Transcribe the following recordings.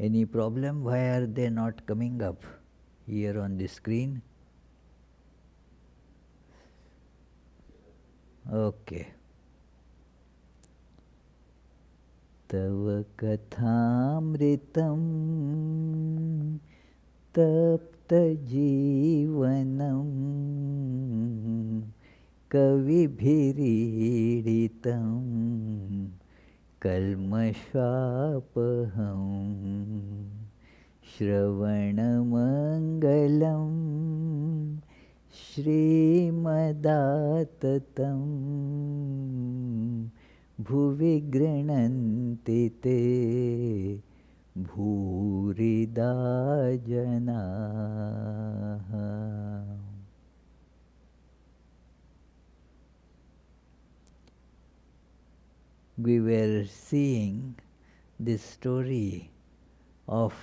Any problem? Why are they not coming up here on the screen? Okay. Tava kathamritam tapta jivanam kavibhiriditam kalmashvapaham Shravanamangalam Shrimadattatam Bhuvi grinanti te Bhurida janaha. We were seeing this story of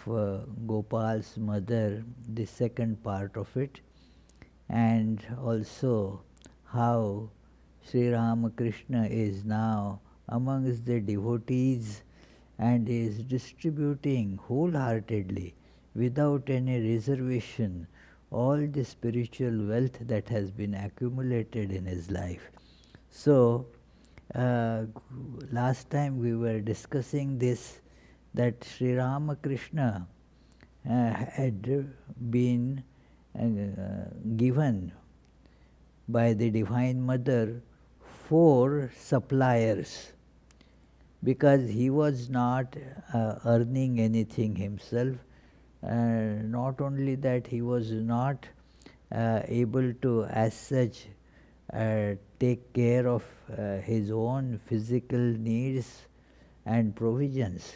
Gopal's mother, the second part of it, and also how Sri Ramakrishna is now amongst the devotees and is distributing wholeheartedly, without any reservation, all the spiritual wealth that has been accumulated in his life. So, last time we were discussing this, that Sri Ramakrishna had been given by the Divine Mother 4 suppliers, because he was not earning anything himself. Not only that, he was not able to as such take care of his own physical needs and provisions.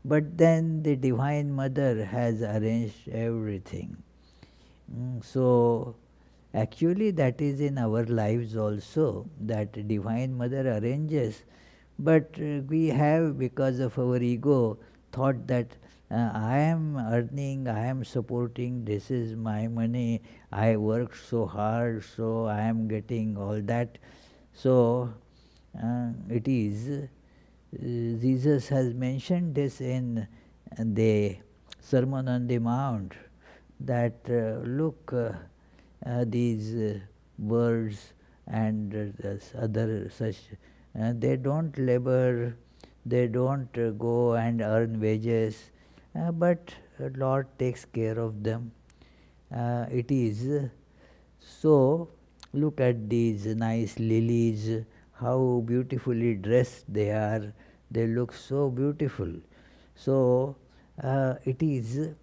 But then the Divine Mother has arranged everything. So actually that is in our lives also, that Divine Mother arranges, but we have, because of our ego, thought that I am earning, I am supporting, this is my money, I worked so hard, so I am getting all that. So it is, Jesus has mentioned this in the Sermon on the Mount, that look, these birds and other such, they don't labor, they don't go and earn wages, but Lord takes care of them. It is so. Look at these nice lilies, how beautifully dressed they are, they look so beautiful. So it is,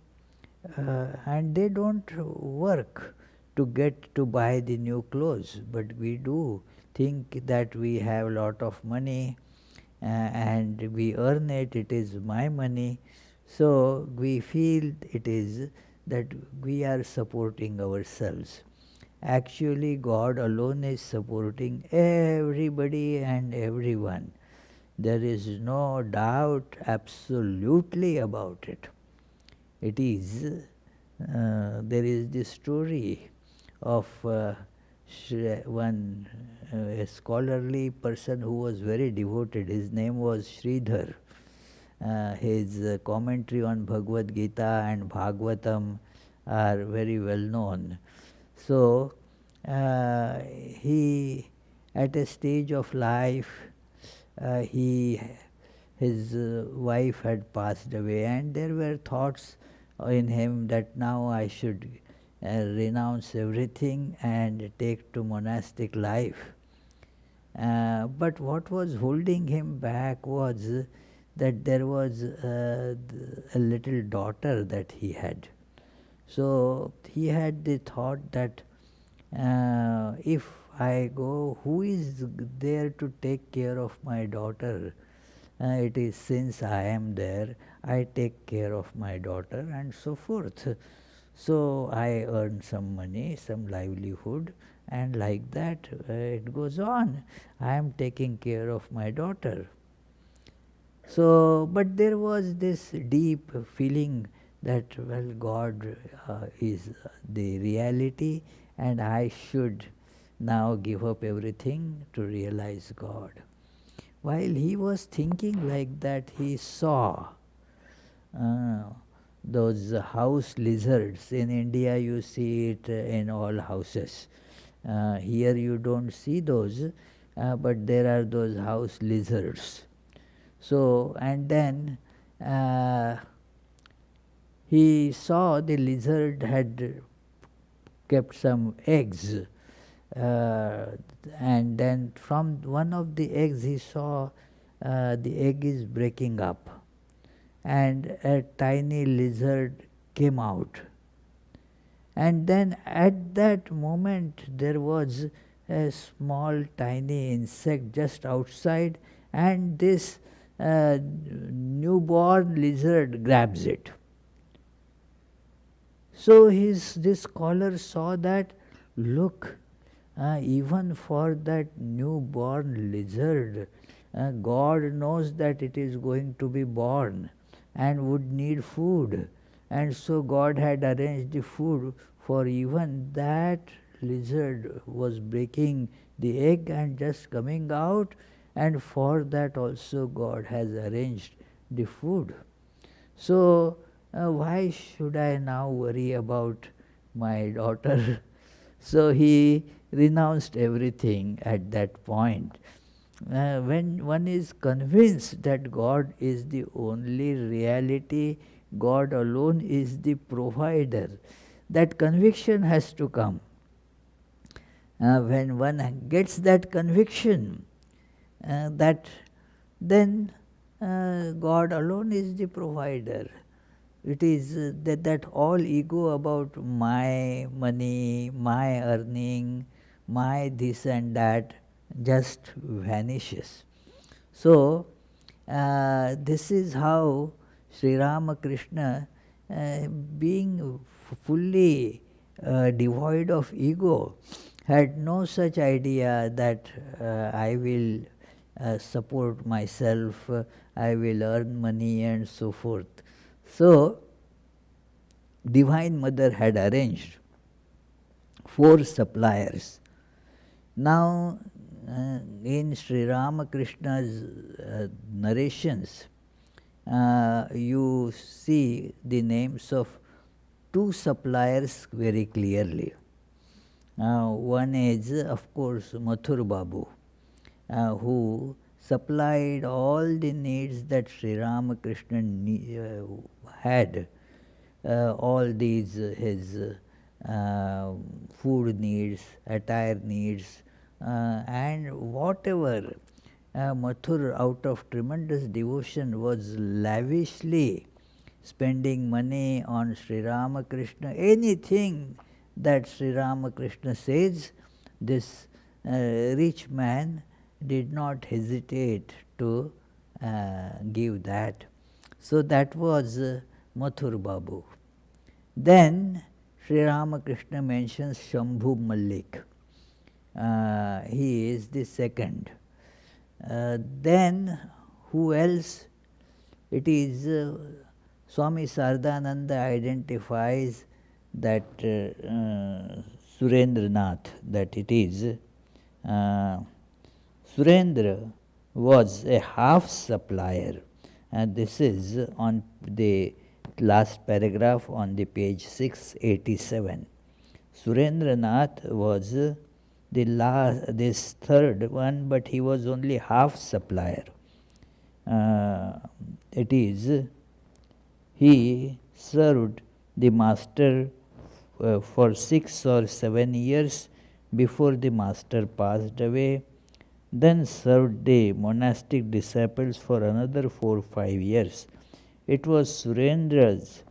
and they don't work to get to buy the new clothes, but we do think that we have a lot of money and we earn it, it is my money, so we feel it is that we are supporting ourselves. Actually, God alone is supporting everybody and everyone. There is no doubt absolutely about it. It is, there is this story of one a scholarly person who was very devoted. His name was Sridhar. His commentary on Bhagavad Gita and Bhagavatam are very well known. So he, at a stage of life, his wife had passed away, and there were thoughts in him that now I should renounce everything and take to monastic life. But what was holding him back was that there was a little daughter that he had. So he had the thought that if I go, who is there to take care of my daughter? It is since I am there, I take care of my daughter, and so forth. So I earn some money, some livelihood, and like that it goes on. I am taking care of my daughter. So, but there was this deep feeling that, well, God is the reality, and I should now give up everything to realize God. While he was thinking like that, he saw uh, those house lizards. In India you see it in all houses. Here you don't see those, but there are those house lizards. So, and then he saw the lizard had kept some eggs, uh, and then from one of the eggs he saw the egg is breaking up, and a tiny lizard came out. And then at that moment there was a small tiny insect just outside, and this newborn lizard grabs it. So this scholar saw that, look, even for that newborn lizard, God knows that it is going to be born and would need food. And so God had arranged the food for even that lizard was breaking the egg and just coming out, and for that also God has arranged the food. So why should I now worry about my daughter? So he renounced everything at that point. When one is convinced that God is the only reality, God alone is the provider, that conviction has to come. When one gets that conviction, that then God alone is the provider. It is that all ego about my money, my earning, my this and that just vanishes. So, this is how Sri Ramakrishna, being fully devoid of ego, had no such idea that I will support myself, I will earn money and so forth. So, Divine Mother had arranged 4 suppliers. Now, in Sri Ramakrishna's narrations, you see the names of 2 suppliers very clearly. One is, of course, Mathur Babu, who supplied all the needs that Sri Ramakrishna had, all these his food needs, attire needs, and whatever Mathur, out of tremendous devotion, was lavishly spending money on Sri Ramakrishna. Anything that Sri Ramakrishna says, this rich man did not hesitate to give that. So that was Mathur Babu. Then Sri Ramakrishna mentions Shambhu Malik. He is the second. Then who else? It is Swami Saradananda identifies that Surendranath, that it is Surendra was a half supplier, and this is on the last paragraph on the page 687. Surendranath was this third one, but he was only half supplier. It is, he served the master for 6 or 7 years before the master passed away, then served the monastic disciples for another 4 or 5 years. It was Surendra's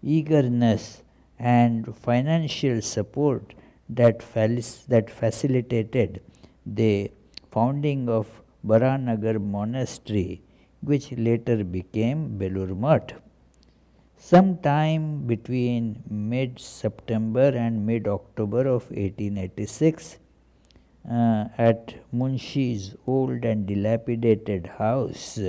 eagerness and financial support that facilitated the founding of Baranagar monastery, which later became Belur Math. Sometime between mid-September and mid-October of 1886, at Munshi's old and dilapidated house,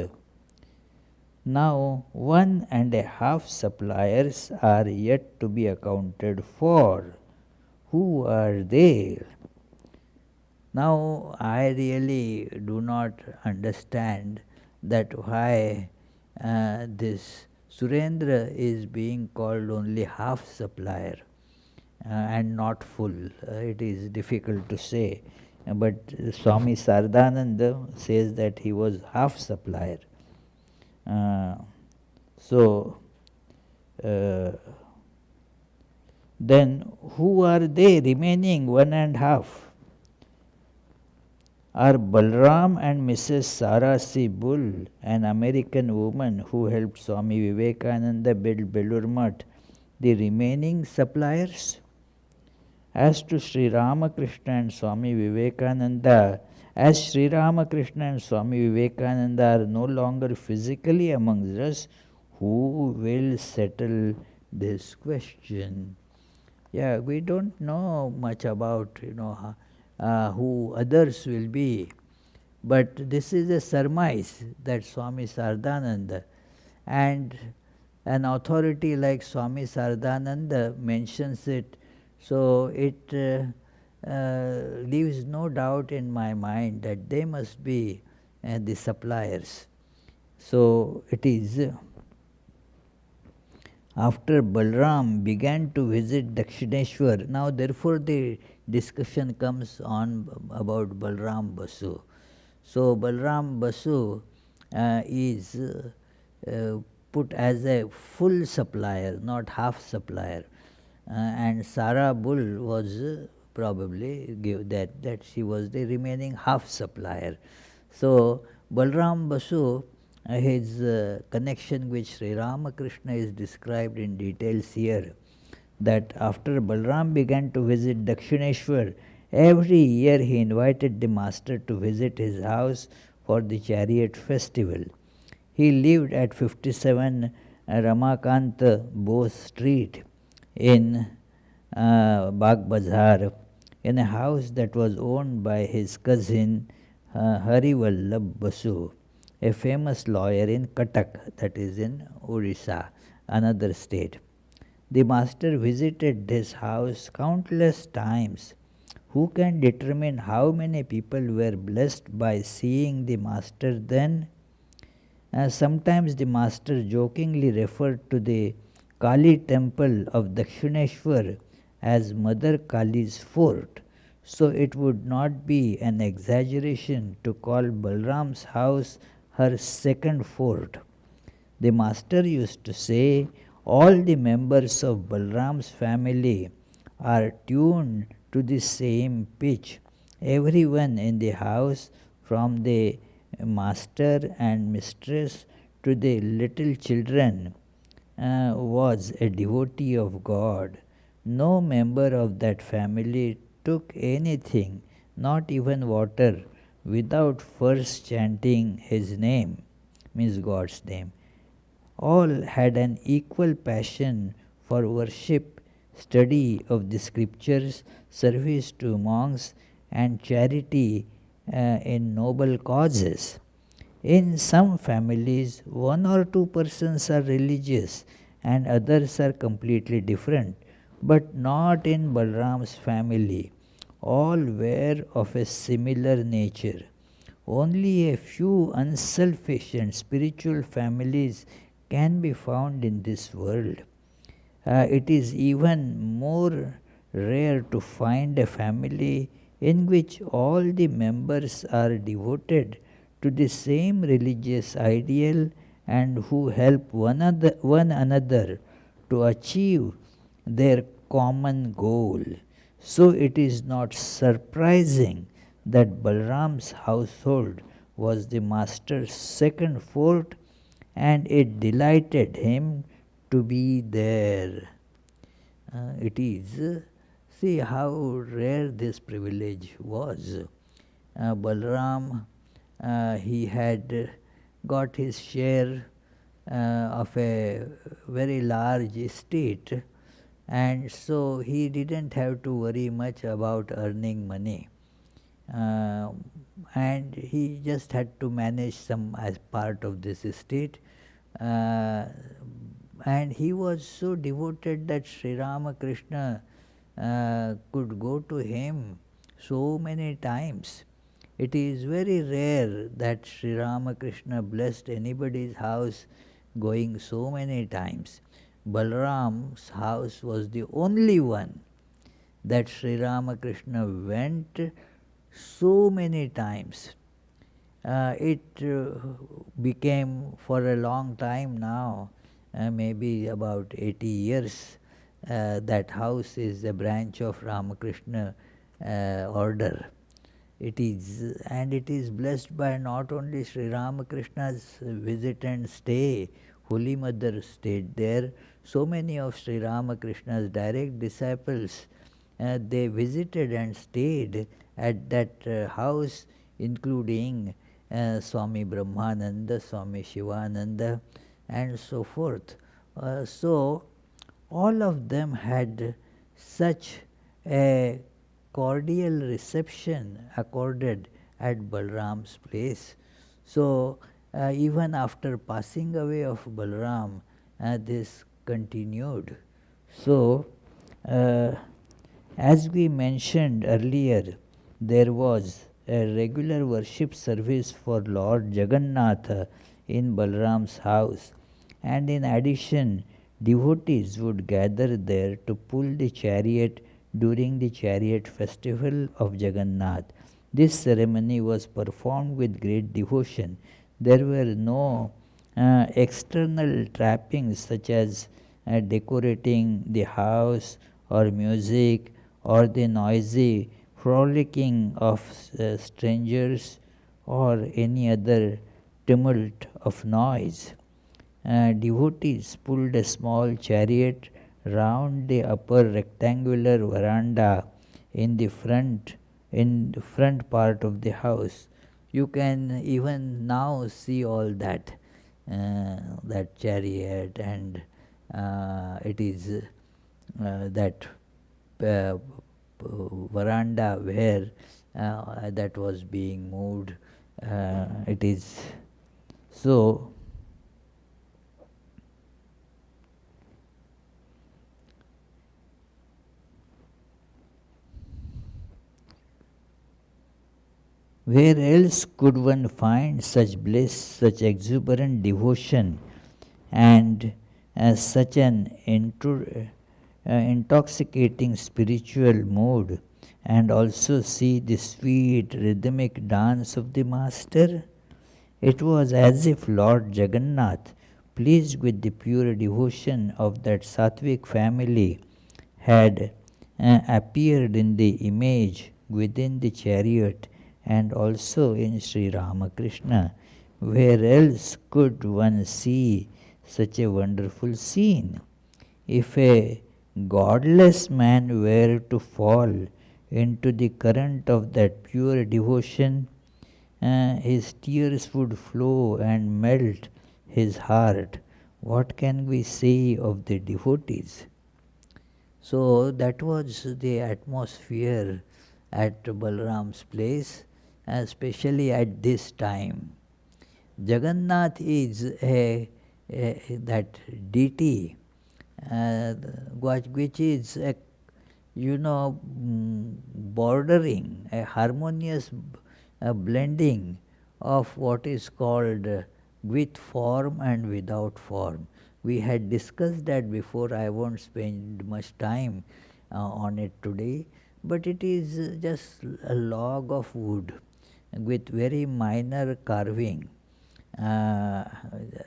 now 1.5 suppliers are yet to be accounted for. Who are they? Now I really do not understand that why this Surendra is being called only half supplier and not full. It is difficult to say. But Swami Saradananda says that he was half supplier. Uh, so, then who are they remaining one and half? Are Balram and Mrs. Sarah C. Bull, an American woman who helped Swami Vivekananda build Belur Math, the remaining suppliers? As to Sri Ramakrishna and Swami Vivekananda, as Sri Ramakrishna and Swami Vivekananda are no longer physically amongst us, who will settle this question? Yeah, we don't know much about, who others will be. But this is a surmise that Swami Saradananda and an authority like Swami Saradananda mentions it, so it leaves no doubt in my mind that they must be the suppliers. So it is after Balram began to visit Dakshineshwar. Now therefore the discussion comes on about Balram Basu. So Balram Basu is put as a full supplier, not half supplier. And Sarah Bull was probably give that she was the remaining half supplier. So Balram Basu, his connection with Sri Ramakrishna is described in details here. That after Balram began to visit Dakshineshwar, every year he invited the master to visit his house for the Chariot festival. He lived at 57 Ramakant Bose Street in Bagh Bazar, in a house that was owned by his cousin Harivallabh Basu, a famous lawyer in Cuttack, that is in Odisha, another state. The master visited this house countless times. Who can determine how many people were blessed by seeing the master then? Sometimes the master jokingly referred to the Kali temple of Dakshineshwar as Mother Kali's fort, so it would not be an exaggeration to call Balram's house her second fort. The master used to say, all the members of Balram's family are tuned to the same pitch. Everyone in the house, from the master and mistress to the little children, was a devotee of God. No member of that family took anything, not even water, without first chanting his name, means God's name. All had an equal passion for worship, study of the scriptures, service to monks, and charity in noble causes. In some families, one or two persons are religious and others are completely different, but not in Balram's family. All were of a similar nature. Only a few unselfish and spiritual families can be found in this world. It is even more rare to find a family in which all the members are devoted to the same religious ideal and who help one another to achieve their common goal. So it is not surprising that Balram's household was the master's second fort, and it delighted him to be there. It is, see how rare this privilege was. Balram, he had got his share of a very large estate, and so he didn't have to worry much about earning money. And he just had to manage some as part of this estate. And he was so devoted that Sri Ramakrishna could go to him so many times. It is very rare that Sri Ramakrishna blessed anybody's house going so many times. Balaram's house was the only one that Sri Ramakrishna went so many times. It became for a long time now, maybe about 80 years, that house is a branch of Ramakrishna order. It is blessed by not only Sri Ramakrishna's visit and stay, Holy Mother stayed there. So many of Sri Ramakrishna's direct disciples, they visited and stayed at that house, including Swami Brahmananda, Swami Shivananda, and so forth. So all of them had such a cordial reception accorded at Balram's place. So even after passing away of Balram, this continued. So as we mentioned earlier, there was a regular worship service for Lord Jagannatha in Balram's house, and in addition, devotees would gather there to pull the chariot during the chariot festival of Jagannath. This ceremony was performed with great devotion. There were no external trappings such as decorating the house or music or the noisy frolicking of strangers or any other tumult of noise. Devotees pulled a small chariot round the upper rectangular veranda in the front part of the house. You can even now see all that chariot, and it is that veranda where that was being moved. It is so. Where else could one find such bliss, such exuberant devotion, and such an intoxicating spiritual mood, and also see the sweet rhythmic dance of the Master? It was as if Lord Jagannath, pleased with the pure devotion of that Sattvic family, had appeared in the image within the chariot and also in Sri Ramakrishna. Where else could one see such a wonderful scene? If a godless man were to fall into the current of that pure devotion, his tears would flow and melt his heart. What can we say of the devotees? So that was the atmosphere at Balram's place, especially at this time. Jagannath is that deity which is bordering a harmonious blending of what is called with form and without form. We had discussed that before. I won't spend much time on it today, but it is just a log of wood with very minor carving.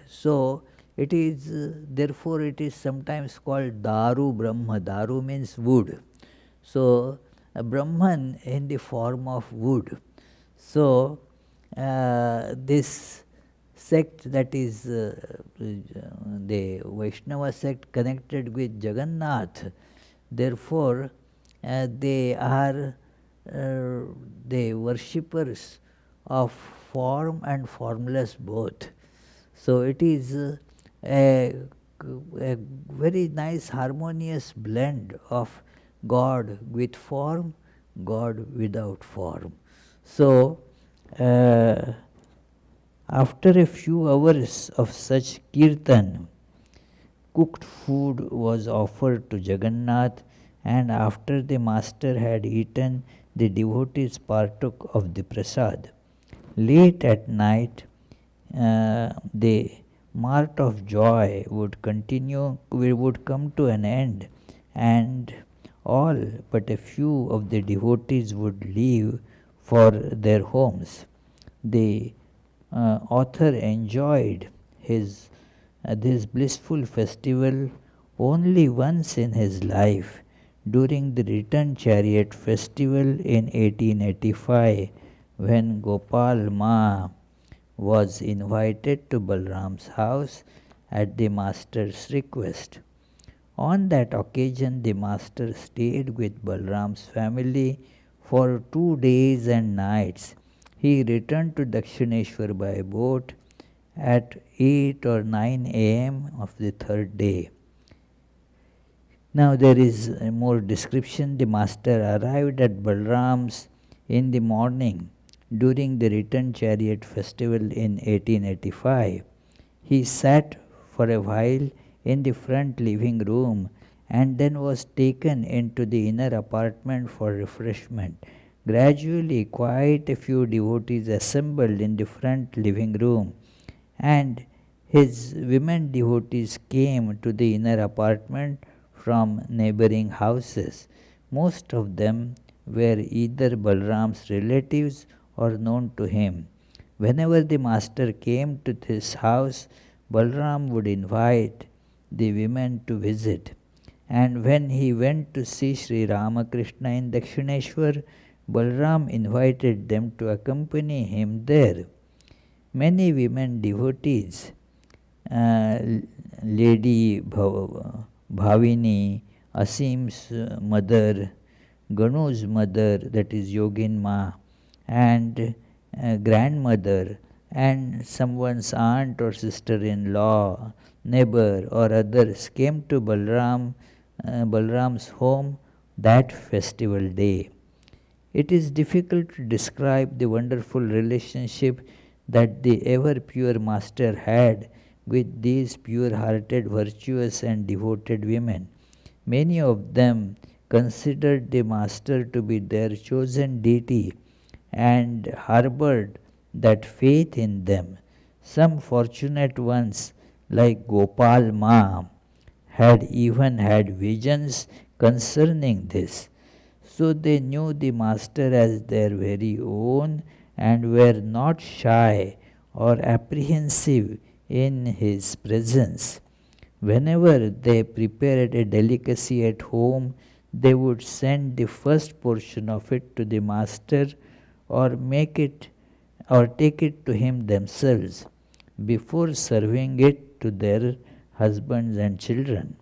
So it is, therefore it is sometimes called Daru Brahma. Daru means wood. So Brahman in the form of wood. So this sect, that is the Vaishnava sect connected with Jagannath, therefore they are the worshippers of form and formless both. So it is a very nice harmonious blend of God with form, God without form. So after a few hours of such kirtan, cooked food was offered to Jagannath, and after the master had eaten, the devotees partook of the prasad. Late at night, the mart of joy would continue, would come to an end, and all but a few of the devotees would leave for their homes. The author enjoyed his this blissful festival only once in his life during the return chariot festival in 1885 when Gopal Ma was invited to Balram's house at the master's request. On that occasion, the master stayed with Balram's family for 2 days and nights. He returned to Dakshineshwar by boat at 8 or 9 am of the third day. Now there is more description. The master arrived at Balram's in the morning during the return chariot festival in 1885. He sat for a while in the front living room and then was taken into the inner apartment for refreshment. Gradually, quite a few devotees assembled in the front living room, and his women devotees came to the inner apartment from neighboring houses. Most of them were either Balram's relatives or known to him. Whenever the master came to his house, Balram would invite the women to visit. And when he went to see Sri Ramakrishna in Dakshineshwar, Balram invited them to accompany him there. Many women devotees, uh, Lady Bhavini, Asim's mother, Ganu's mother, that is Yogin Ma, and grandmother, and someone's aunt or sister-in-law, neighbor or others came to Balram's home that festival day. It is difficult to describe the wonderful relationship that the ever pure master had with these pure-hearted, virtuous and devoted women. Many of them considered the master to be their chosen deity and harbored that faith in them. Some fortunate ones, like Gopal Ma, had even had visions concerning this. So they knew the master as their very own and were not shy or apprehensive in his presence. Whenever they prepared a delicacy at home, they would send the first portion of it to the master or make it or take it to him themselves before serving it to their husbands and children.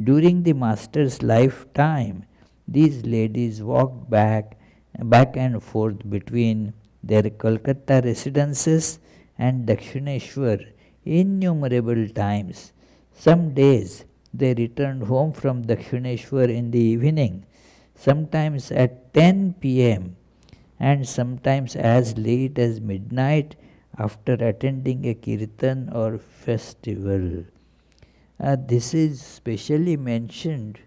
During the master's lifetime, these ladies walked back and forth between their Kolkata residences and Dakshineshwar innumerable times. Some days they returned home from Dakshineshwar in the evening, sometimes at 10 p.m. and sometimes as late as midnight after attending a kirtan or festival. This is specially mentioned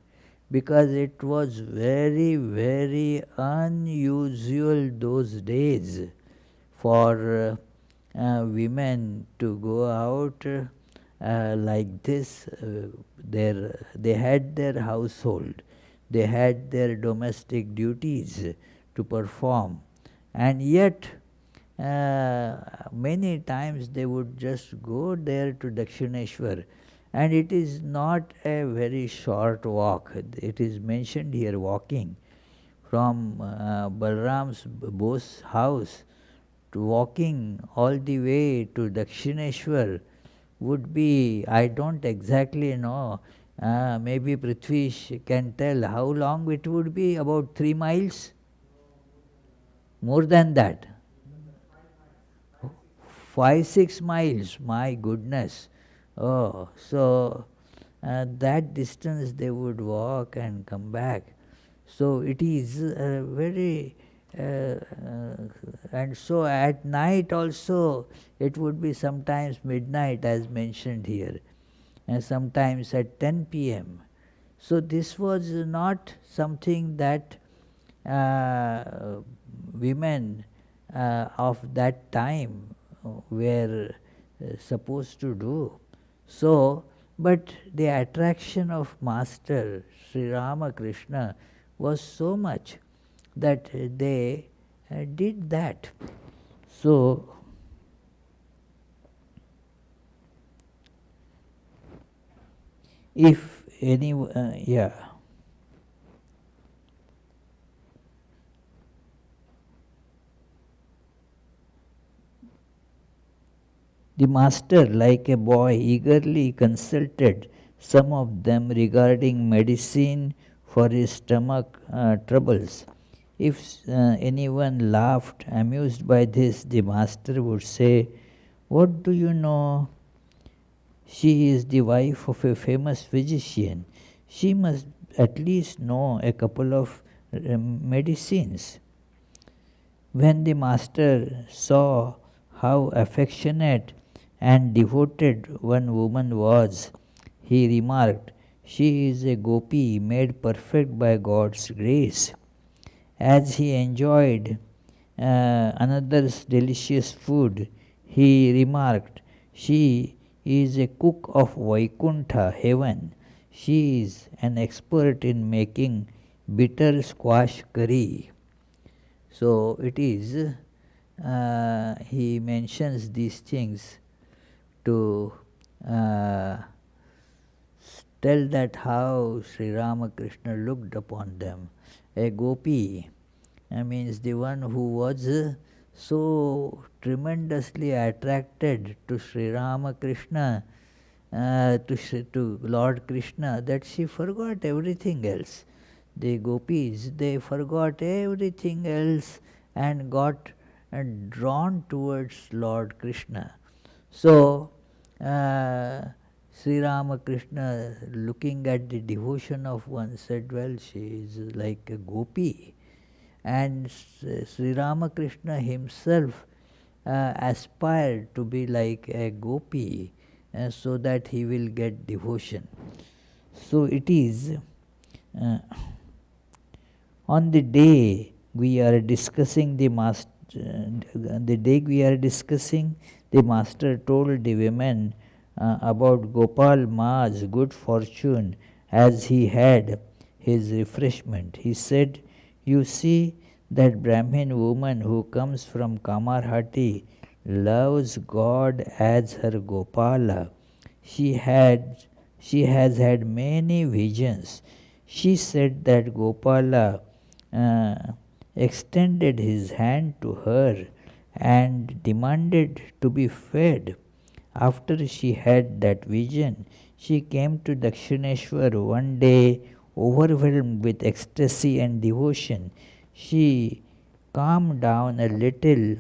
because it was very, very unusual those days for women to go out like this. They had their household, they had their domestic duties to perform, and yet many times they would just go there to Dakshineshwar, and it is not a very short walk. It is mentioned here walking from Balram's Bose's house to walking all the way to Dakshineshwar would be, I don't exactly know, maybe Prithvish can tell how long it would be, about 3 miles? More than that. 5-6 miles, my goodness. Oh, so that distance they would walk and come back. So it is very, and so at night also it would be sometimes midnight as mentioned here, and sometimes at 10 p.m. So this was not something that women of that time were supposed to do. So, but the attraction of Master Sri Ramakrishna was so much that they did that. So, if any, yeah. The master, like a boy, eagerly consulted some of them regarding medicine for his stomach troubles. If anyone laughed, amused by this, the master would say, "What do you know? She is the wife of a famous physician. She must at least know a couple of medicines." When the master saw how affectionate and devoted one woman was, he remarked, "She is a gopi made perfect by God's grace." As he enjoyed another's delicious food, he remarked, "She is a cook of Vaikuntha, heaven. She is an expert in making bitter squash curry." So it is, he mentions these things to tell that how Sri Ramakrishna looked upon them. A gopi means the one who was so tremendously attracted to Sri Ramakrishna, to Lord Krishna, that she forgot everything else. The gopis, they forgot everything else and got drawn towards Lord Krishna. So, Sri Ramakrishna, looking at the devotion of one, said, "Well, she is like a gopi." And Sri Ramakrishna himself aspired to be like a gopi, so that he will get devotion. So it is, on the day we are discussing the master, the master told the women about Gopal Ma's good fortune as he had his refreshment. He said, "You see, that Brahmin woman who comes from Kamarhati loves God as her Gopala. She has had many visions. She said that Gopala extended his hand to her and demanded to be fed. After she had that vision, she came to Dakshineshwar one day, overwhelmed with ecstasy and devotion. She calmed down a little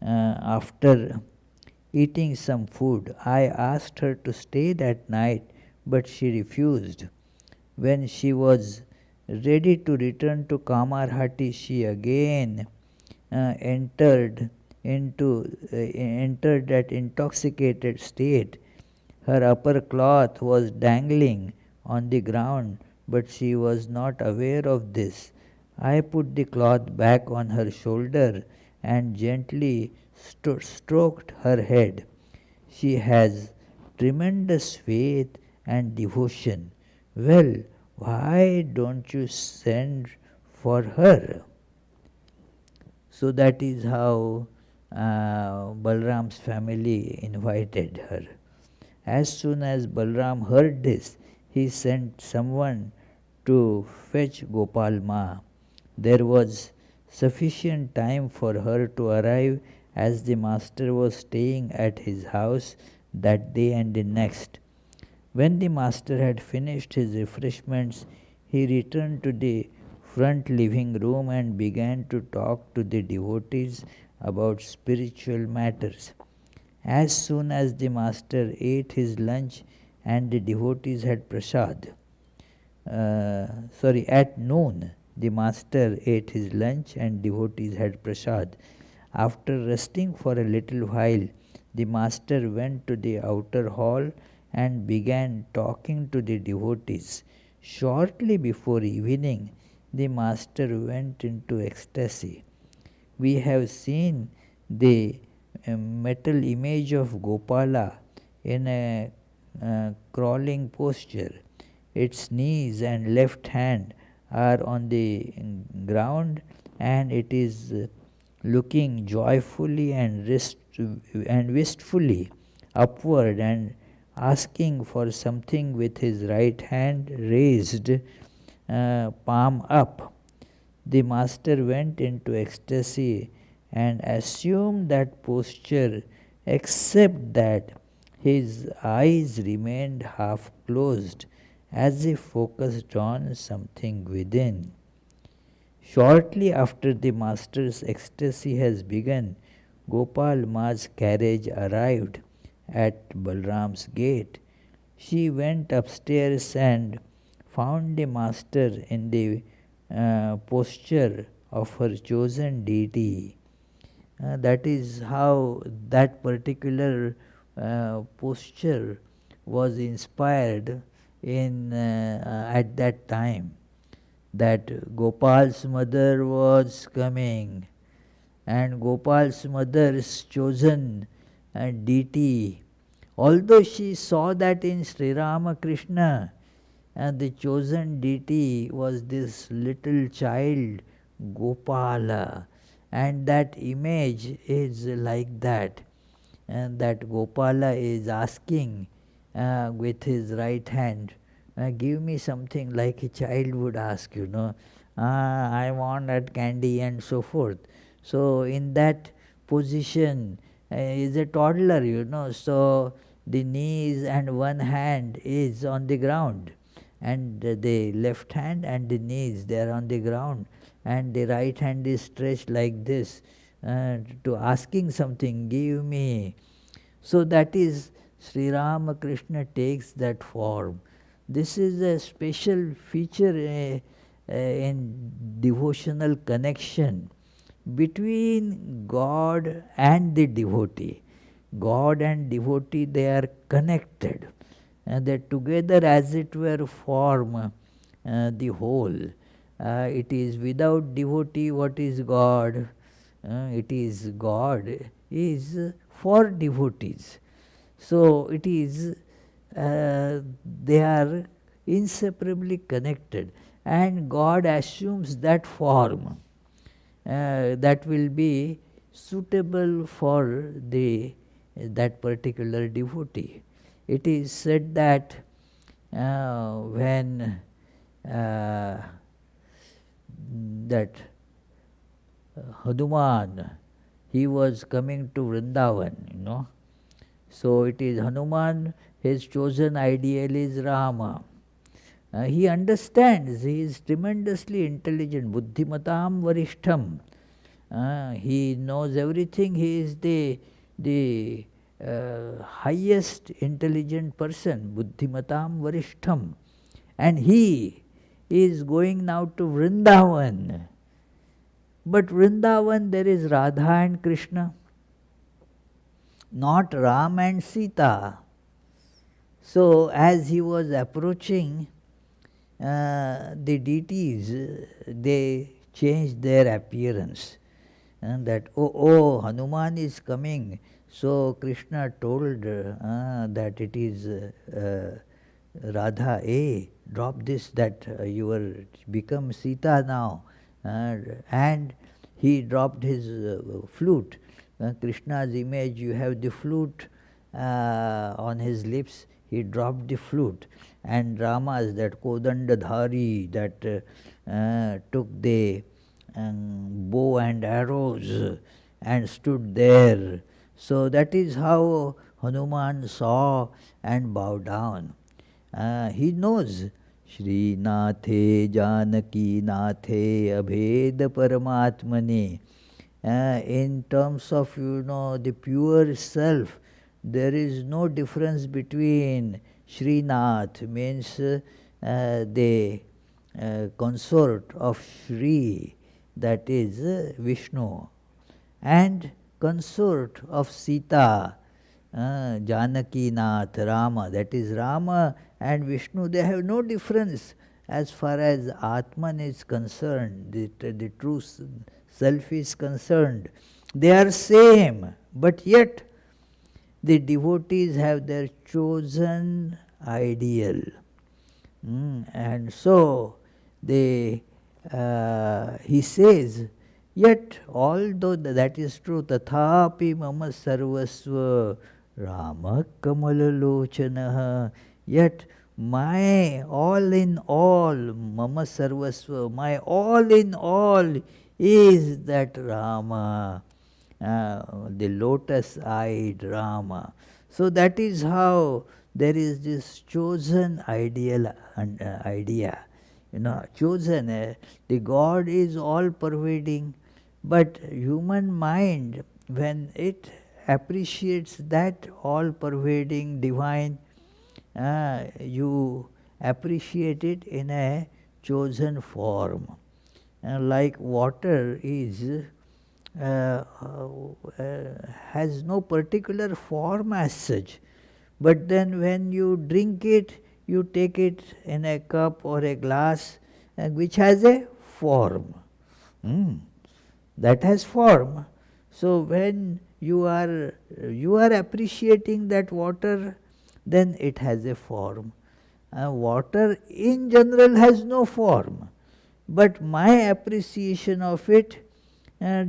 after eating some food. I asked her to stay that night, but she refused. When she was ready to return to Kamarhati, she again entered that intoxicated state. Her upper cloth was dangling on the ground, but she was not aware of this. I put the cloth back on her shoulder and gently stroked her head. She has tremendous faith and devotion. Well, why don't you send for her?" So that is how Balram's family invited her. As soon as Balram heard this, he sent someone to fetch Gopal Ma. There was sufficient time for her to arrive, as the master was staying at his house that day and the next. When the master had finished his refreshments, he returned to the front living room and began to talk to the devotees about spiritual matters. As soon as the master ate his lunch and the devotees had prasad, at noon, the master ate his lunch and devotees had prasad. After resting for a little while, the master went to the outer hall and began talking to the devotees. Shortly before evening, the master went into ecstasy. We have seen the a metal image of Gopala in a crawling posture. Its knees and left hand are on the ground, and it is looking joyfully and wistfully upward and asking for something with his right hand raised, palm up. The master went into ecstasy and assumed that posture, except that his eyes remained half closed, as if focused on something within. Shortly after the master's ecstasy has begun, Gopal Ma's carriage arrived at Balram's gate. She went upstairs and found the master in the posture of her chosen deity. That is how that particular posture was inspired in at that time, that Gopal's mother was coming, and Gopal's mother's chosen deity, although she saw that in Sri Ramakrishna, and the chosen deity was this little child Gopala, and that image is like that, and that Gopala is asking with his right hand, give me something, like a child would ask, I want that candy and so forth. So in that position is a toddler, so the knees and one hand is on the ground, and the left hand and the knees, they are on the ground, and the right hand is stretched like this, to asking something, give me. So that is, Sri Ramakrishna takes that form. This is a special feature in devotional connection between God and the devotee. God and devotee, they are connected, and they together, as it were, form the whole. It is without devotee, what is God? It is God is for devotees. So it is, they are inseparably connected, and God assumes that form that will be suitable for that particular devotee. It is said that when that Hanuman, he was coming to Vrindavan, so it is Hanuman, his chosen ideal is Rama. He understands, he is tremendously intelligent, buddhimatam varishtham. He knows everything, he is the highest intelligent person, buddhimatam varishtham. And he is going now to Vrindavan. But Vrindavan, there is Radha and Krishna, not Ram and Sita. So as he was approaching, the deities, they changed their appearance. And that, Hanuman is coming. So Krishna told that it is Radha, drop this, that you will become Sita now. And he dropped his flute. Krishna's image, you have the flute on his lips, he dropped the flute. And Rama's, that Kodandadhari, that took the bow and arrows and stood there. So that is how Hanuman saw and bowed down. He knows Shri Nathe Janaki Nathe Abheda Paramatmane. In terms of, the pure self, there is no difference between Srinath, means the consort of Shri, that is Vishnu, and consort of Sita, Janaki Nath, Rama, that is Rama and Vishnu, they have no difference as far as Atman is concerned, the true self is concerned. They are same, But yet, the devotees have their chosen ideal. And so, he says, yet although that is true, tathapi mama sarvasva Rama Kamalalochanaha, yet my all in all, mama sarvasva, my all in all is that Rama, the lotus-eyed Rama. So that is how there is this chosen ideal idea. Chosen, the God is all-pervading, but human mind, when it appreciates that all-pervading divine, you appreciate it in a chosen form. Like water is has no particular form as such, but then when you drink it, you take it in a cup or a glass which has a form. That has form. So when you are appreciating that water, then it has a form. Water in general has no form, but my appreciation of it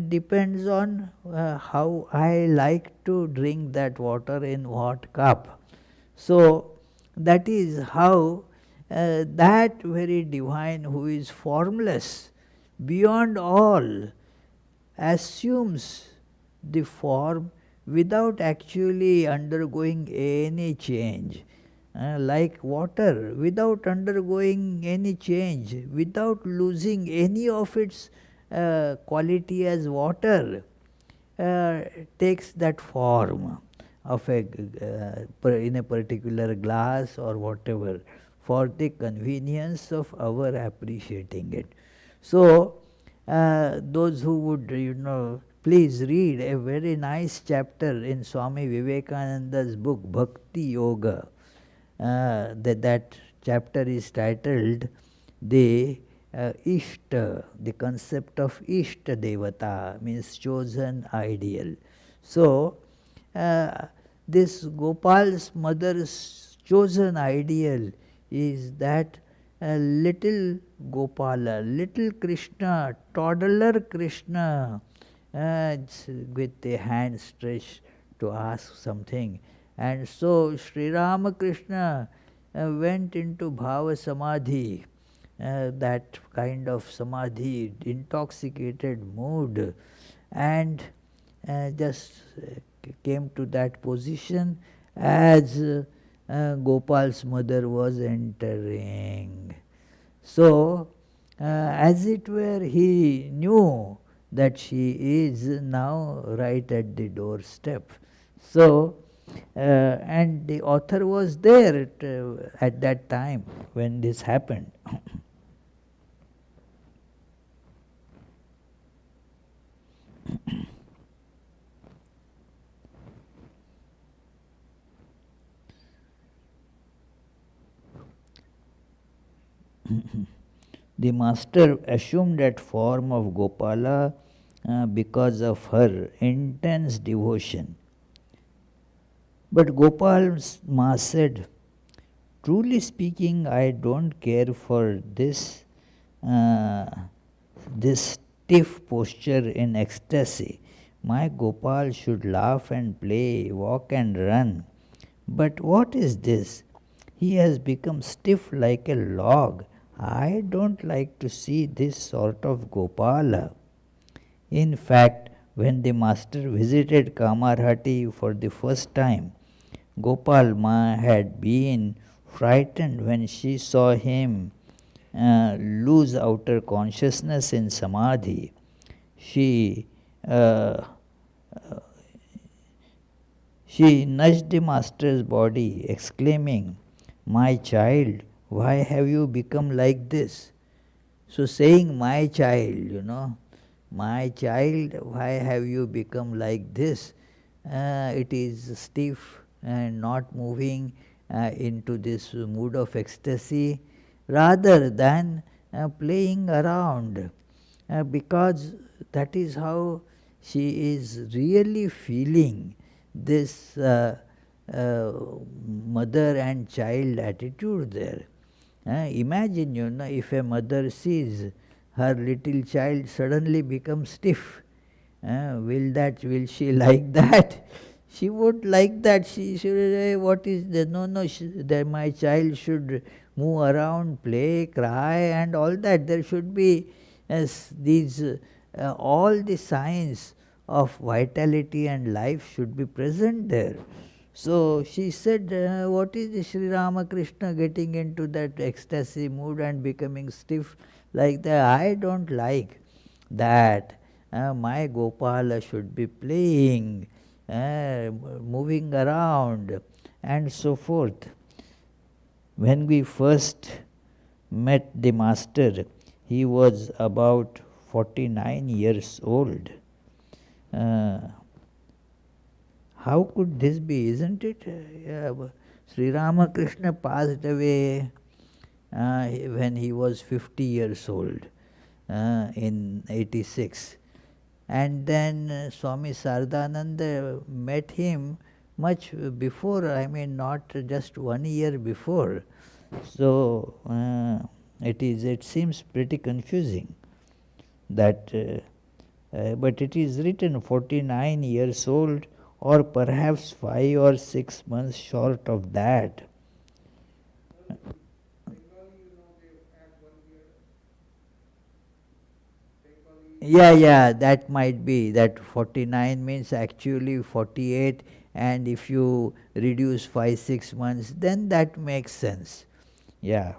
depends on how I like to drink that water, in what cup. So that is how that very divine who is formless beyond all assumes the form without actually undergoing any change. Like water, without undergoing any change, without losing any of its quality as water, takes that form of in a particular glass or whatever, for the convenience of our appreciating it. So those who would please read a very nice chapter in Swami Vivekananda's book Bhakti Yoga. That chapter is titled the Ishta, the concept of Ishta Devata, means chosen ideal. So this Gopal's mother's chosen ideal is that little Gopala, little Krishna, toddler Krishna, with the hand stretched to ask something. And so Sri Ramakrishna went into Bhava Samadhi, that kind of Samadhi, intoxicated mood, and just came to that position as Gopal's mother was entering. So, as it were, he knew that she is now right at the doorstep. So, and the author was there at that time when this happened. The master assumed that form of Gopala because of her intense devotion. But Gopal's ma said, truly speaking, I don't care for this stiff posture in ecstasy. My Gopal should laugh and play, walk and run. But what is this? He has become stiff like a log. I don't like to see this sort of Gopala. In fact, when the master visited Kamarhati for the first time, Gopal Ma had been frightened when she saw him lose outer consciousness in samadhi. She nudged the master's body, exclaiming, "My child, why have you become like this?" So saying, "My child, my child, why have you become like this?" It is stiff and not moving into this mood of ecstasy, rather than playing around, because that is how she is really feeling this mother and child attitude there. Imagine, if a mother sees her little child suddenly become stiff, will she like that? She would like that. She should say, what is the no no? That my child should move around, play, cry, and all that. There should be these all the signs of vitality and life should be present there. So she said, what is the Sri Ramakrishna getting into that ecstasy mood and becoming stiff like that? I don't like that. My Gopala should be playing, moving around, and so forth. When we first met the master, he was about 49 years old. Uh, how could this be, isn't it? Sri Ramakrishna passed away when he was 50 years old in 86. And then Swami Saradananda met him much before, not just 1 year before. So it seems pretty confusing that, but it is written 49 years old, or perhaps 5 or 6 months short of that. Yeah, that might be. That 49 means actually 48, and if you reduce 5 6 months, then that makes sense. Yeah.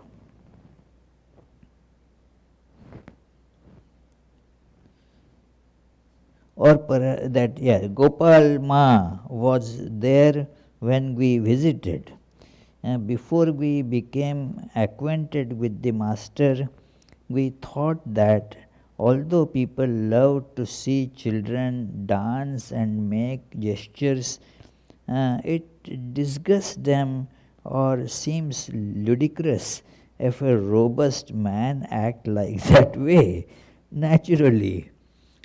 Or that, yeah, Gopal Ma was there when we visited. Before we became acquainted with the master, we thought that although people love to see children dance and make gestures, it disgusts them or seems ludicrous if a robust man act like that way. Naturally,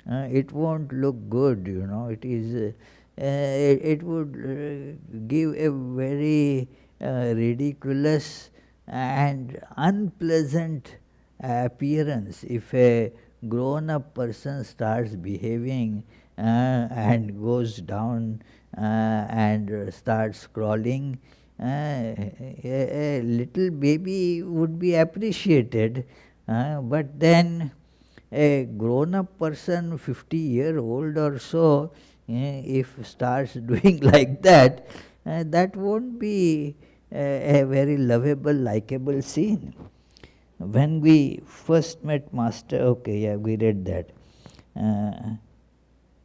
it won't look good. It would give a very ridiculous and unpleasant appearance if a grown up person starts behaving and goes down and starts crawling. A little baby would be appreciated, but then a grown up person, 50-year-old or so, if starts doing like that, that won't be a very lovable, likable scene. When we first met master, okay, yeah, we read that.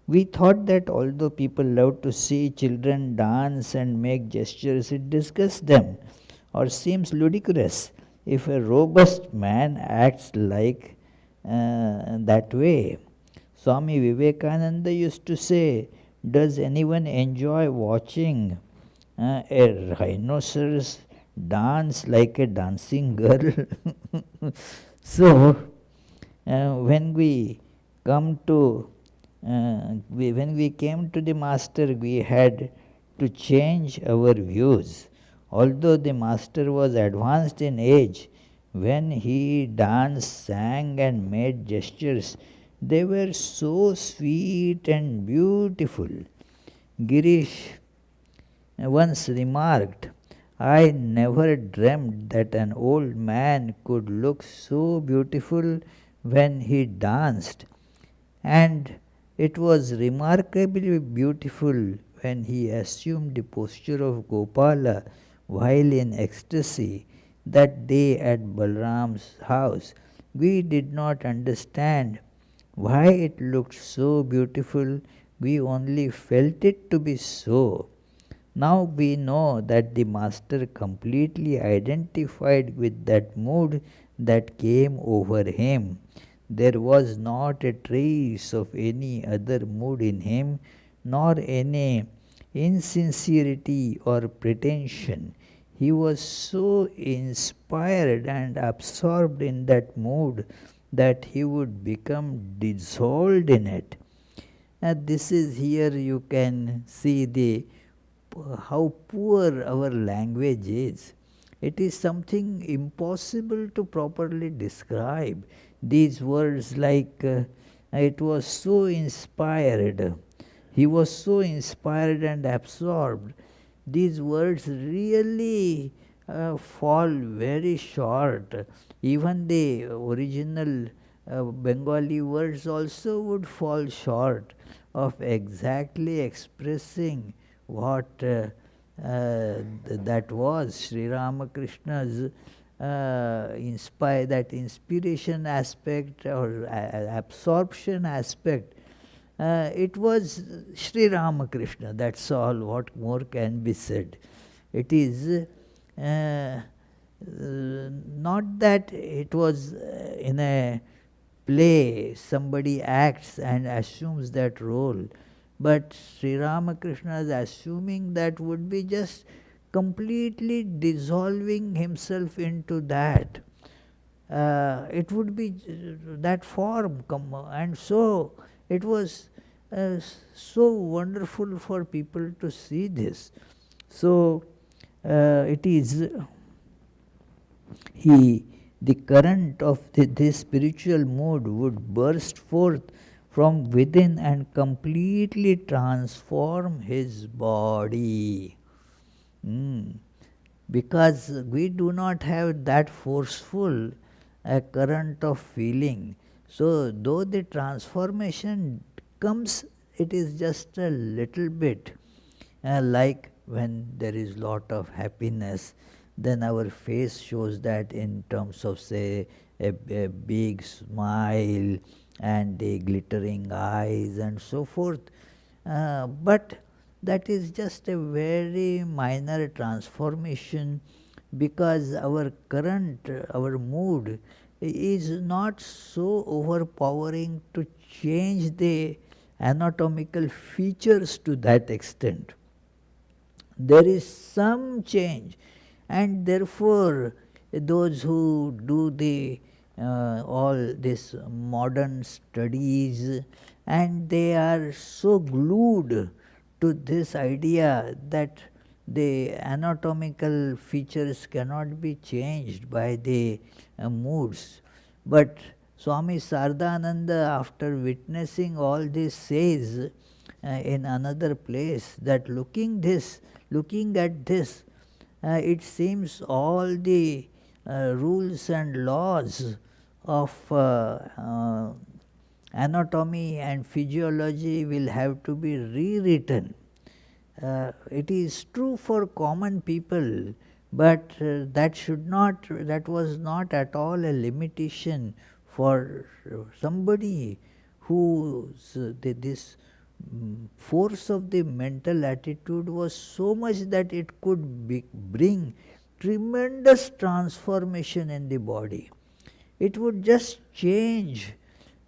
We thought that although people love to see children dance and make gestures, it disgusts them or seems ludicrous if a robust man acts like that way. Swami Vivekananda used to say, does anyone enjoy watching a rhinoceros dance like a dancing girl? So, when we come to when we came to the master, we had to change our views. Although the master was advanced in age, when he danced, sang, and made gestures, they were so sweet and beautiful. Girish once remarked, I never dreamt that an old man could look so beautiful when he danced, and it was remarkably beautiful when he assumed the posture of Gopala while in ecstasy that day at Balram's house. We did not understand why it looked so beautiful, we only felt it to be so. Now we know that the master completely identified with that mood that came over him. There was not a trace of any other mood in him, nor any insincerity or pretension. He was so inspired and absorbed in that mood that he would become dissolved in it. This is here you can see how poor our language is. It is something impossible to properly describe. These words like it was so inspired. He was so inspired and absorbed. These words really fall very short. Even the original Bengali words also would fall short of exactly expressing what that was Sri Ramakrishna's that inspiration aspect or absorption aspect. It was Sri Ramakrishna, that's all. What more can be said? It is not that it was in a play, somebody acts and assumes that role, but Sri Ramakrishna is assuming that would be just completely dissolving himself into that. It would be that form, and so it was so wonderful for people to see this. So it is the current of this spiritual mood would burst forth from within and completely transform his body. Because we do not have that forceful a current of feeling. So though the transformation comes, it is just a little bit. Like when there is lot of happiness, then our face shows that in terms of, say, a big smile and the glittering eyes and so forth. But that is just a very minor transformation, because our current, our mood is not so overpowering to change the anatomical features to that extent. There is some change, and therefore those who do the all this modern studies, and they are so glued to this idea that the anatomical features cannot be changed by the moods. But Swami Saradananda, after witnessing all this, says in another place that looking at this, it seems all the rules and laws of anatomy and physiology will have to be rewritten. It is true for common people, but that was not at all a limitation for somebody whose this force of the mental attitude was so much that it could bring tremendous transformation in the body. It would just change.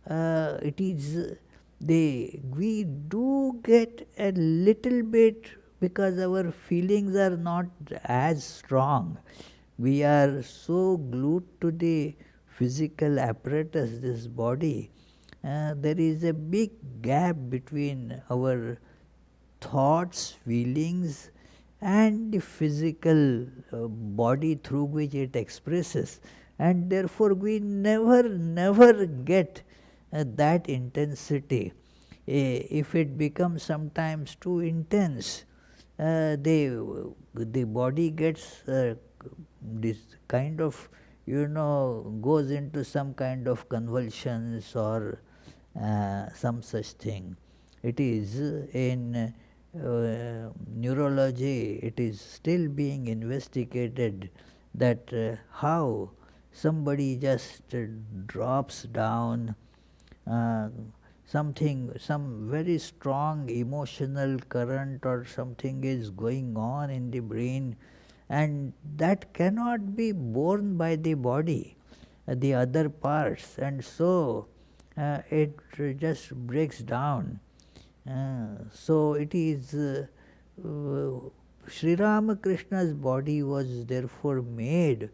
It is we do get a little bit, because our feelings are not as strong. We are so glued to the physical apparatus, this body. There is a big gap between our thoughts, feelings, and the physical body through which it expresses, and therefore we never get that intensity. If it becomes sometimes too intense, the body gets this kind of, goes into some kind of convulsions or some such thing. It is in neurology, it is still being investigated that how somebody just drops down, some very strong emotional current or something is going on in the brain, and that cannot be borne by the body, the other parts, and so it just breaks down. So it is Sri Ramakrishna's body was therefore made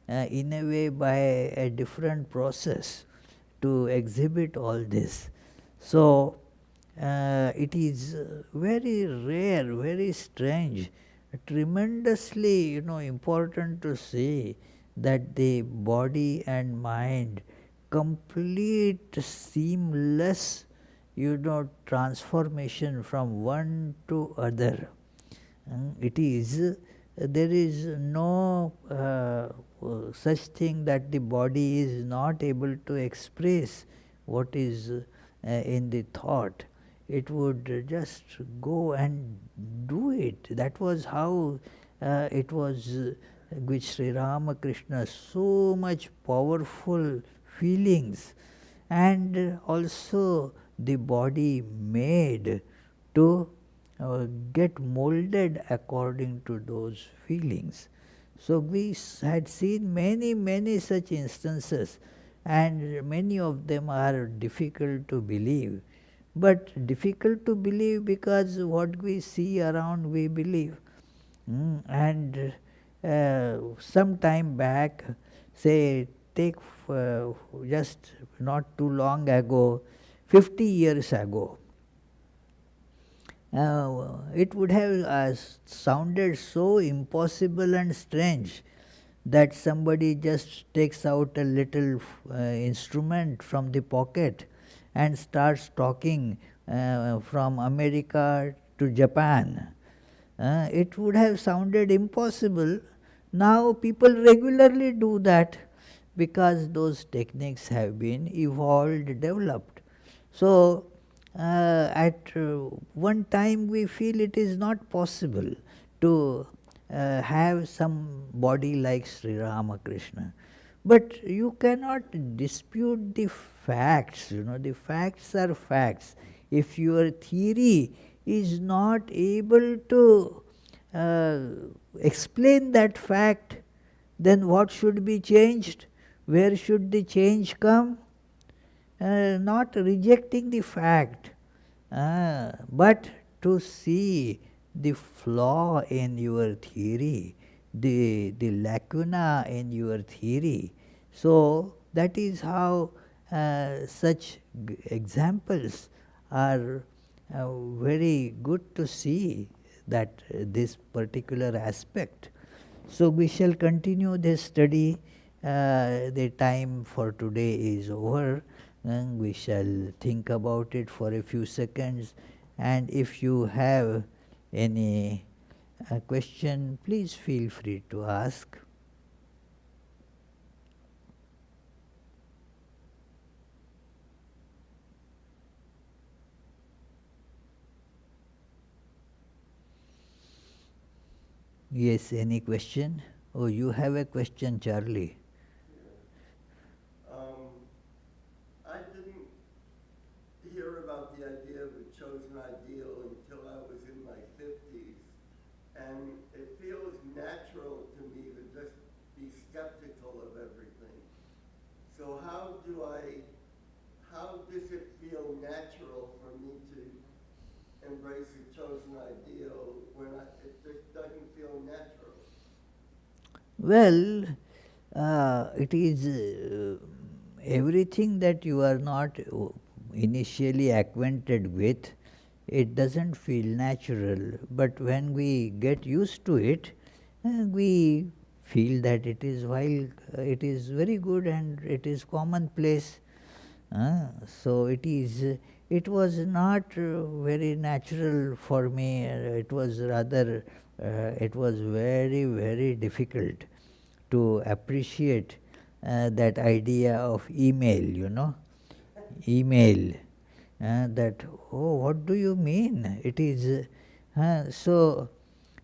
in a way by a different process to exhibit all this. So it is very rare, very strange, tremendously important to see that the body and mind complete seamless transformation from one to other. It is there is no such thing that the body is not able to express what is in the thought. It would just go and do it. That was how it was with Sri Ramakrishna, so much powerful feelings, and also the body made to get molded according to those feelings. So we had seen many such instances, and many of them are difficult to believe. But difficult to believe because what we see around we believe. And some time back, say take just not too long ago, 50 years ago, it would have sounded so impossible and strange that somebody just takes out a little instrument from the pocket and starts talking from America to Japan. It would have sounded impossible. Now people regularly do that because those techniques have been evolved, developed. So at one time we feel it is not possible to have some body like Sri Ramakrishna. But you cannot dispute the facts, the facts are facts. If your theory is not able to explain that fact, then what should be changed? Where should the change come? Not rejecting the fact, but to see the flaw in your theory, the lacuna in your theory. So that is how such examples are very good to see that this particular aspect. So we shall continue this study. The time for today is over. And we shall think about it for a few seconds, and if you have any question, please feel free to ask. Yes, any question? Oh, you have a question, Charlie. I didn't hear about the idea of a chosen ideal until I was in my 50s, and it feels natural to me to just be skeptical of everything. So how does it feel natural for me to embrace a chosen ideal when it just doesn't feel natural? Well, it is everything that you are not initially acquainted with, it doesn't feel natural. But when we get used to it, we feel that it is very good and it is commonplace. So it was not very natural for me. It was rather it was very difficult to appreciate that idea of email, email. That, oh, what do you mean? It is so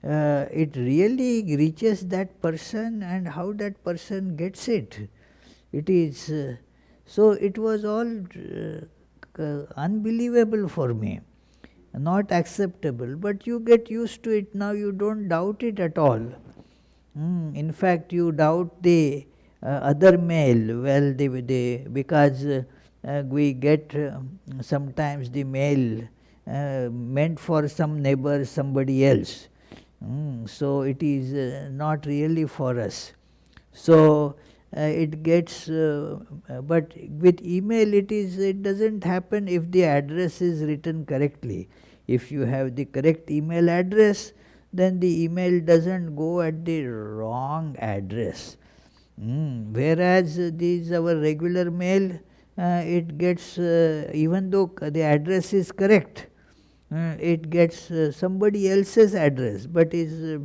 it really reaches that person, and how that person gets it. It is so it was all unbelievable for me, not acceptable. But you get used to it now. You don't doubt it at all. In fact, you doubt the other mail. Well, because we get sometimes the mail meant for some neighbor, somebody else. So it is not really for us. So it gets, but with email it doesn't happen if the address is written correctly. If you have the correct email address, then the email doesn't go at the wrong address. Whereas these our regular mail, it gets, even though the address is correct, it gets somebody else's address, but is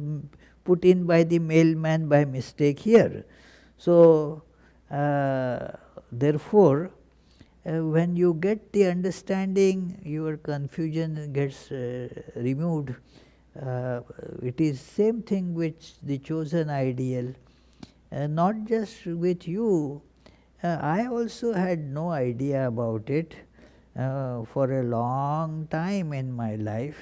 put in by the mailman by mistake here. So, therefore, when you get the understanding, your confusion gets removed. It is same thing with the chosen ideal. Not just with you, I also had no idea about it for a long time in my life.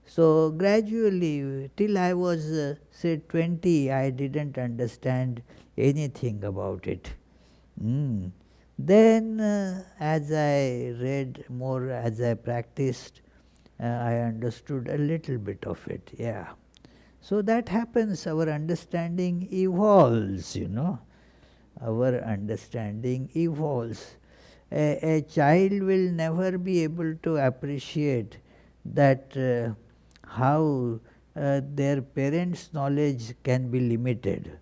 So gradually, till I was say 20, I didn't understand anything about it. Then as I read more, as I practiced, I understood a little bit of it, yeah. So that happens, our understanding evolves, our understanding evolves. A child will never be able to appreciate that how their parents' knowledge can be limited.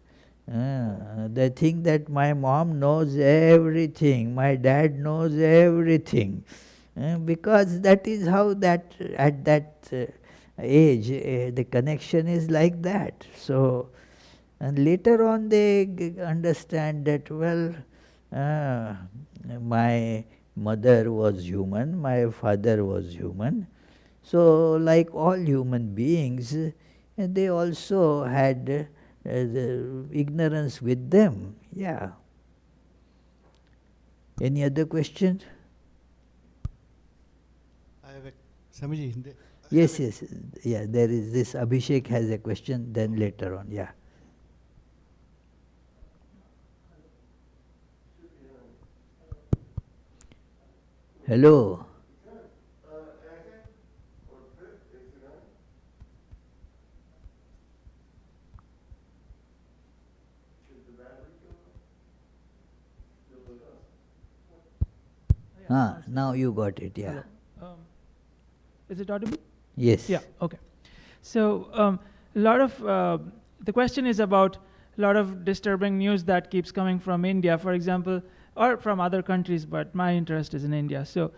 They think that my mom knows everything, my dad knows everything, because that is how that at that age the connection is like that. So, and later on they understand that, well, my mother was human, my father was human. So, like all human beings, they also had the ignorance with them. Yeah. Any other question? I have a Swamiji. Yes, yes. Yeah, there is this. Abhishek has a question, then later on. Yeah. Hello. Now you got it, yeah. Hello. Is it audible? Yes. Yeah, okay. So, a lot of, the question is about a lot of disturbing news that keeps coming from India, for example, or from other countries, but my interest is in India. So,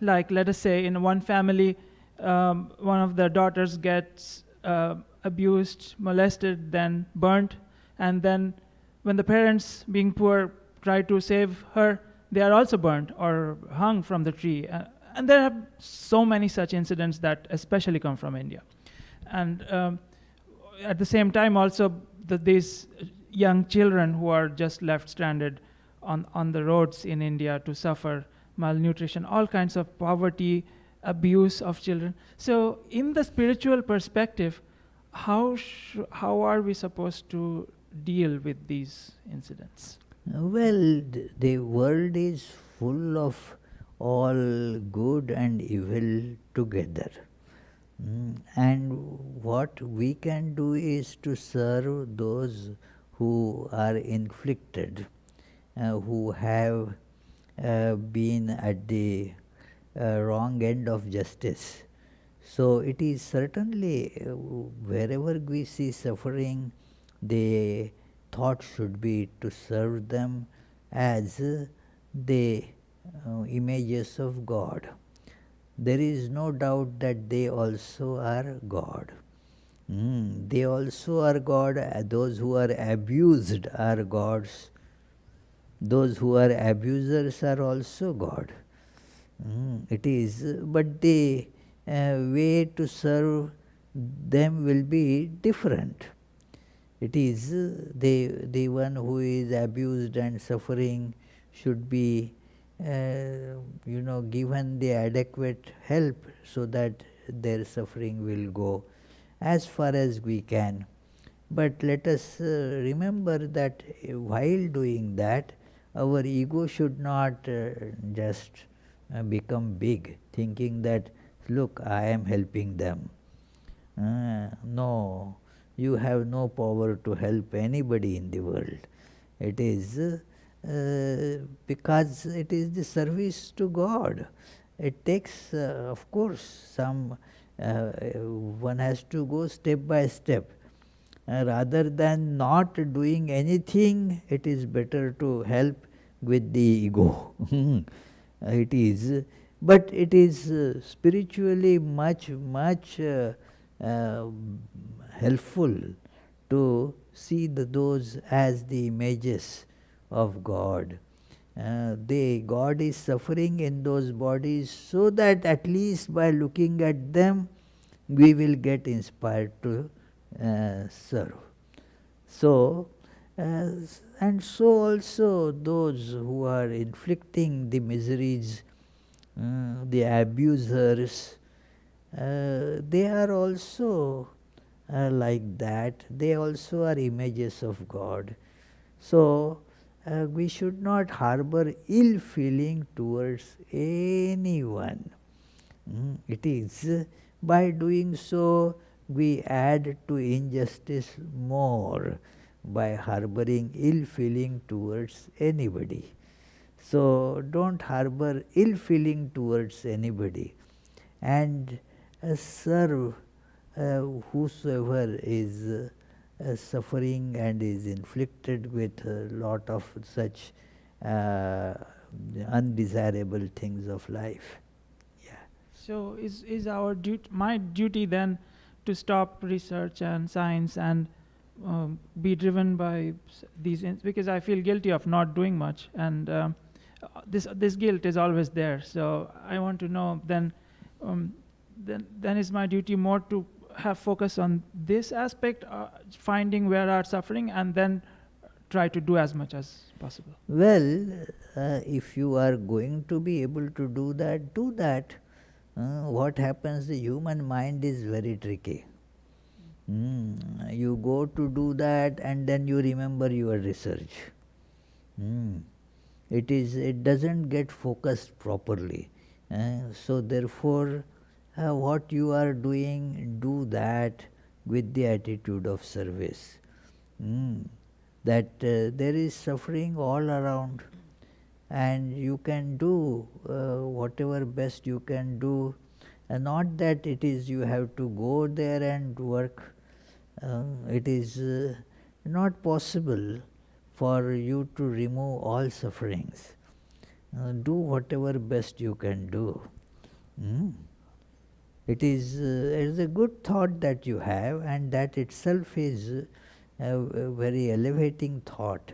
like, let us say in one family, one of the daughters gets abused, molested, then burnt, and then when the parents, being poor, try to save her, they are also burnt or hung from the tree. And there are so many such incidents that especially come from India. And at the same time also, these young children who are just left stranded on the roads in India to suffer malnutrition, all kinds of poverty, abuse of children. So in the spiritual perspective, how are we supposed to deal with these incidents? Well, the world is full of all good and evil together. And what we can do is to serve those who are inflicted, who have been at the wrong end of justice. So it is certainly, wherever we see suffering, the thought should be to serve them as the images of God. There is no doubt that they also are God. They also are God. Those who are abused are gods. Those who are abusers are also God. It is, but the way to serve them will be different. It is the one who is abused and suffering should be given the adequate help so that their suffering will go as far as we can. But let us remember that while doing that, our ego should not just become big, thinking that, look, I am helping them. No, you have no power to help anybody in the world. It is because it is the service to God. It takes, of course, some one has to go step by step. Rather than not doing anything, it is better to help with the ego. It is, but it is spiritually much, much uh, helpful to see those as the images of God. God is suffering in those bodies, so that at least by looking at them, we will get inspired to serve. So, and so also those who are inflicting the miseries, the abusers, they are also like that. They also are images of God. So, we should not harbor ill feeling towards anyone. It is by doing so we add to injustice more by harboring ill feeling towards anybody. So don't harbor ill feeling towards anybody, and serve whosoever is suffering and is inflicted with a lot of such undesirable things of life. Yeah. So is our my duty then to stop research and science and be driven by these because I feel guilty of not doing much, and this guilt is always there. So I want to know then is my duty more to have focus on this aspect, finding where our suffering, and then try to do as much as possible. Well, if you are going to be able to do that, do that. What happens, the human mind is very tricky. You go to do that and then you remember your research. It doesn't get focused properly. So therefore, what you are doing, do that with the attitude of service. That there is suffering all around, and you can do whatever best you can do. Not that it is you have to go there and work. It is not possible for you to remove all sufferings. Do whatever best you can do. It is a good thought that you have, and that itself is a very elevating thought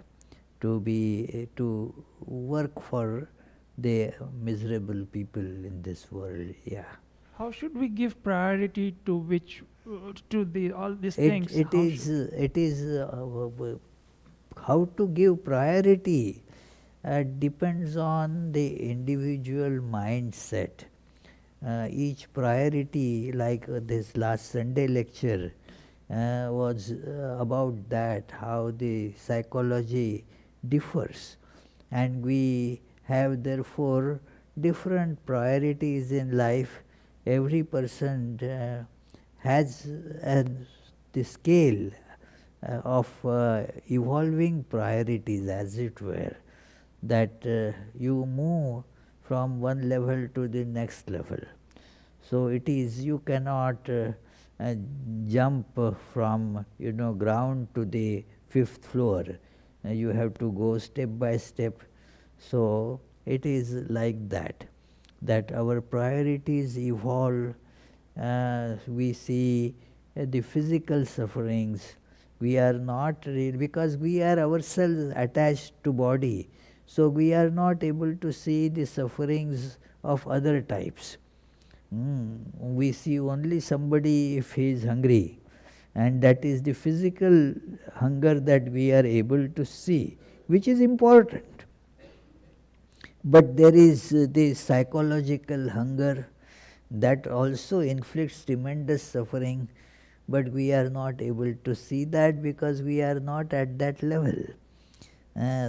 to work for the miserable people in this world. Yeah. How should we give priority to which to the all these It, things? it is how to give priority depends on the individual mindset. Each priority, like this last Sunday lecture was about that, how the psychology differs, and we have therefore different priorities in life. Every person has the scale of evolving priorities, as it were, that you move from one level to the next level. So it is, you cannot jump from ground to the fifth floor. You have to go step by step. So it is like that our priorities evolve. We see the physical sufferings. We are not because we are ourselves attached to body, so we are not able to see the sufferings of other types. We see only somebody if he is hungry, and that is the physical hunger that we are able to see, which is important. But there is the psychological hunger that also inflicts tremendous suffering, but we are not able to see that because we are not at that level.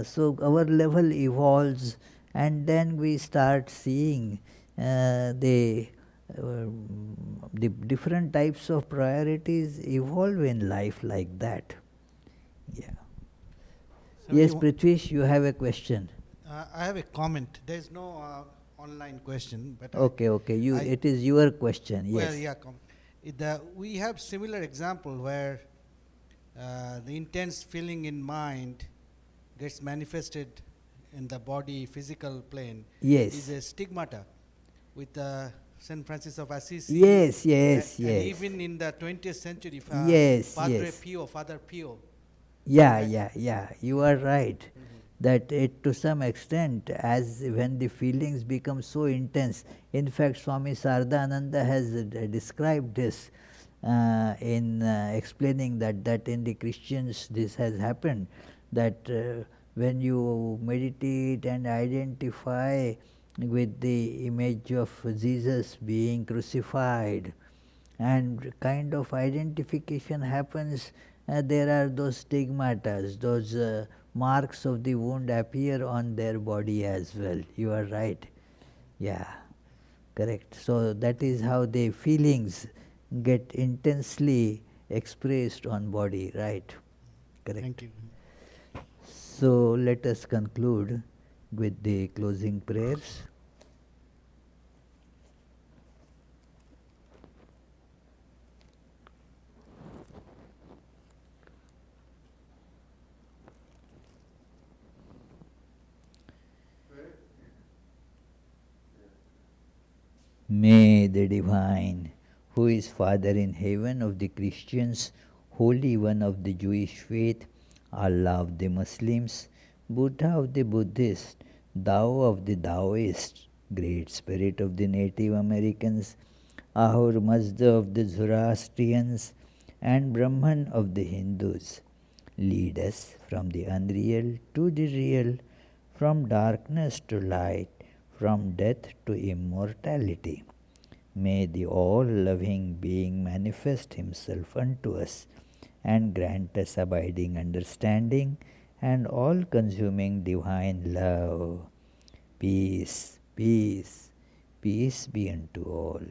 So our level evolves, and then we start seeing the different types of priorities evolve in life like that. Yeah. Yes, Swamiji, Prithvish, you have a question. I have a comment. There is no online question, but Okay, okay. I- It is your question. well, Yes. yeah, we have similar example where the intense feeling in mind gets manifested in the body physical plane. Yes. Is a stigmata with Saint Francis of Assisi. Yes, yes, And yes. even in the 20th century, Yes, Padre yes. Pio, Father Pio. Yeah, Right. yeah. You are right. Mhm. That it to some extent, as when the feelings become so intense. In fact, Swami Saradananda has described this in explaining that in the Christians this has happened, that when you meditate and identify with the image of Jesus being crucified, and kind of identification happens, there are those stigmatas, those marks of the wound appear on their body as well. You are right. Yeah, correct. So that is how the feelings get intensely expressed on body, right? Correct. Thank you. So let us conclude with the closing prayers. May the Divine, who is Father in heaven of the Christians, Holy One of the Jewish faith, Allah of the Muslims, Buddha of the Buddhists, Tao of the Taoists, Great Spirit of the Native Americans, Ahur Mazda of the Zoroastrians, and Brahman of the Hindus, lead us from the unreal to the real, from darkness to light, from death to immortality. May the all-loving being manifest himself unto us and grant us abiding understanding and all-consuming divine love. Peace, peace, peace be unto all.